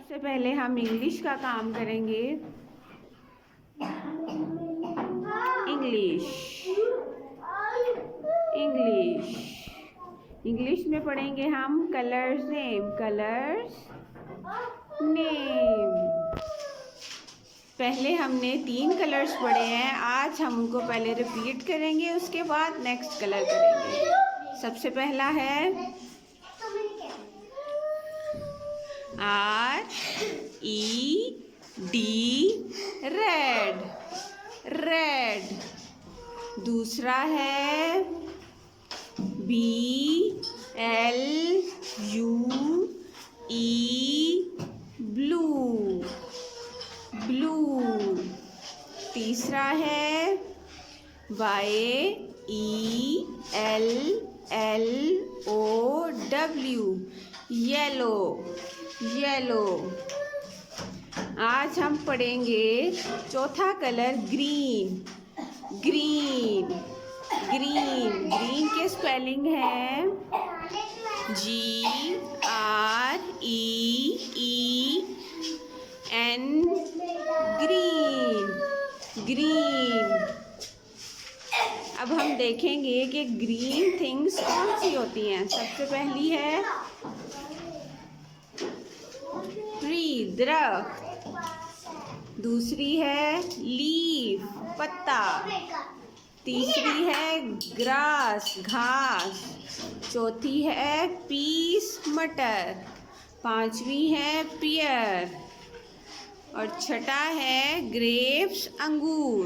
सबसे पहले हम इंग्लिश का काम करेंगे। इंग्लिश इंग्लिश इंग्लिश में पढ़ेंगे हम कलर्स नेम। पहले हमने 3 कलर्स पढ़े हैं, आज हम उनको पहले रिपीट करेंगे, उसके बाद नेक्स्ट कलर करेंगे। सबसे पहला है रेड, रेड। दूसरा है BLUE, ब्लू, ब्लू। तीसरा है YELLOW, येलो, येलो। आज हम पढ़ेंगे चौथा colour green, green, green. Green के स्पेलिंग है GREEN, ग्रीन, ग्रीन। अब हम देखेंगे कि ग्रीन थिंग्स कौन सी होती हैं। सबसे पहली है ट्री, दरख्त। दूसरी है लीफ, पत्ता। तीसरी है ग्रास, घास। चौथी है पीस, मटर। पांचवी है पियर और छठा है ग्रेप्स, अंगूर।